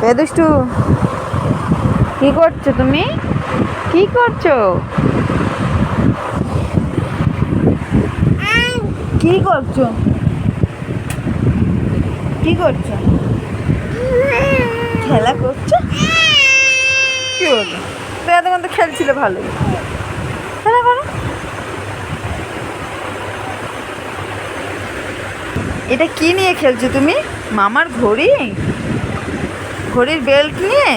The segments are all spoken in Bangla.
এ দুষ্টু, কি করছো তুমি? কি করছো? কি করছো? কি করছো? খেলা করছো? কি হলো? তো এতক্ষণ তো খেলছিল ভালোই। খেলা করো। এটা কি নিয়ে খেলছো তুমি? মামার ঘড়ি? ঘড়ির বেল্ট নিয়ে?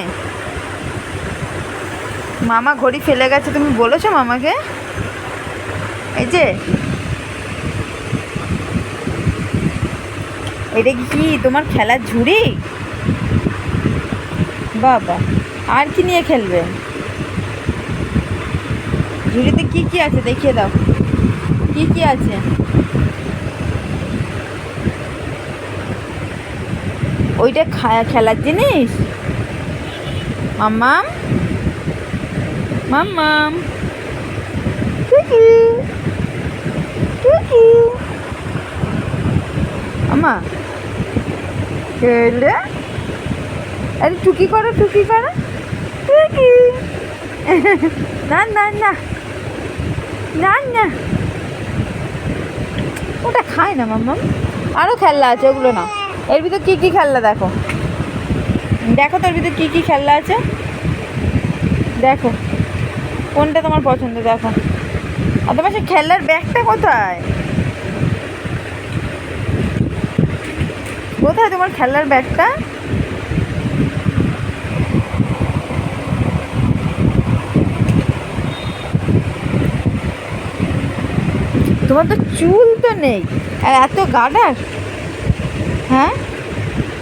মামা ঘড়ি ফেলে গেছে, তুমি বলেছো মামাকে? এই যে, এটা কি তোমার খেলার ঝুড়ি? বাবা, আর কি নিয়ে খেলবে? ঝুড়িতে কি কি আছে দেখিয়ে দাও। কি কি আছে? ওইটা খেলার জিনিস? মাম্মাম, মাম্মাম, টুকি, টুকি, আমা খেলে। আরে টুকি করো, টুকি করো, টুকি। না না না না না, ওটা খায় না মাম্মাম। আরও খেলনা আছে, ওগুলো না। এর ভিতর কী কী খেলনা দেখো, দেখো তোর ভিতর কী কী খেলনা আছে, দেখো কোনটা তোমার পছন্দ দেখো। আর তোমার সে খেলনার ব্যাগটা কোথায়? কোথায় তোমার খেলনার ব্যাগটা? তোমার তো চুল তো নেই, আর এত গাডার। হ্যাঁ,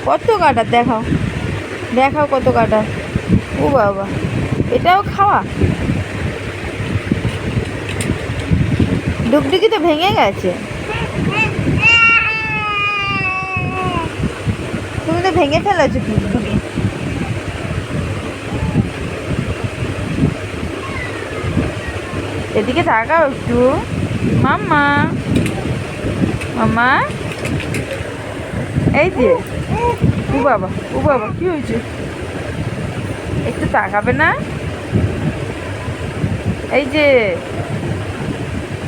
কত গাডার দেখাও, দেখাও কত গাডার। ও বাবা, এটাও খাওয়া? ডুগডুগি তো ভেঙে গেছে। তুমি তো ভেঙে ফেলেছো ডুগডুগি। এদিকে তাকাও একটু। মাম্মা, মাম্মা, এই যে। ও বাবা, ও বাবা, কি হয়েছে? একটু তাকাবে না? এই যে,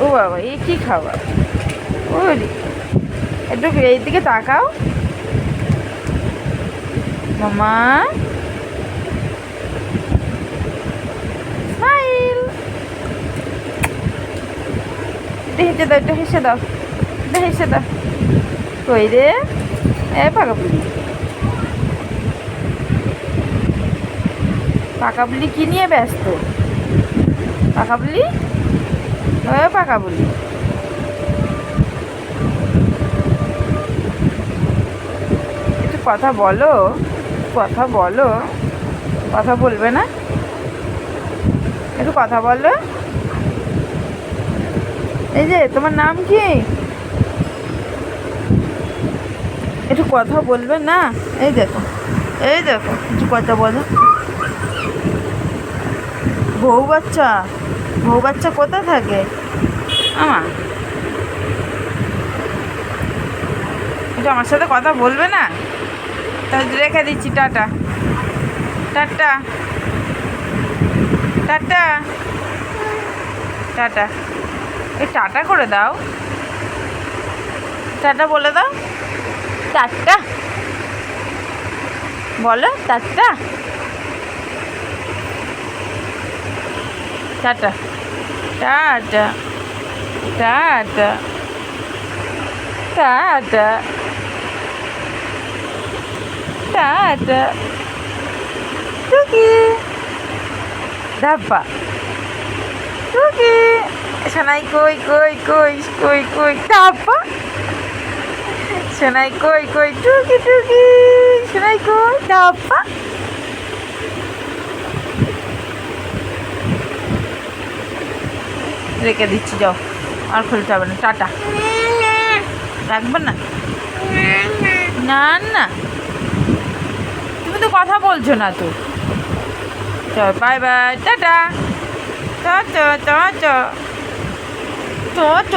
ও বাবা, এ কি খাবার? ওরে, একটু এইদিকে তাকাও। মামা, স্মাইল। হেসে দাও, একটু হেসে দাও, একটু হেসে দাও। কই রে? এ পাকা বুড়ি, পাকা বুড়ি কি নিয়ে ব্যস্ত? পাকা বুড়ি, ও পাকা বুড়ি, একটু কথা বলো, কথা বলো। কথা বলবে না? একটু কথা বলো। এই যে, তোমার নাম কি? একটু কথা বলবে না? এই দেখো, এই দেখো, একটু কথা বলো। বউ বাচ্চা, বউ বাচ্চা কোথায় থাকে? আমা, একটু আমার সাথে কথা বলবে না? তাহলে রেখে দিচ্ছি, টাটা, টাটা, টাটা, টাটা। এই টাটা করে দাও, টাটা বলে দাও, টাটা বলো, tata, tata, tata, tata, tata, tata, টুকি, ডাব্বা, টুকি, সোনাই কই কই কই কই কই, ডাব্বা, সোনাই কই কই, টুকি টুকি, সোনাই কই, ডাব্বা। রেখে দিচ্ছি, যাও, আর খুলতে হবে না, টাটা। রাখবে না? না না, তুমি তো কথা বলছো না তো। চল, বাই বাই, টাটা, চ চ চ চ চ চ।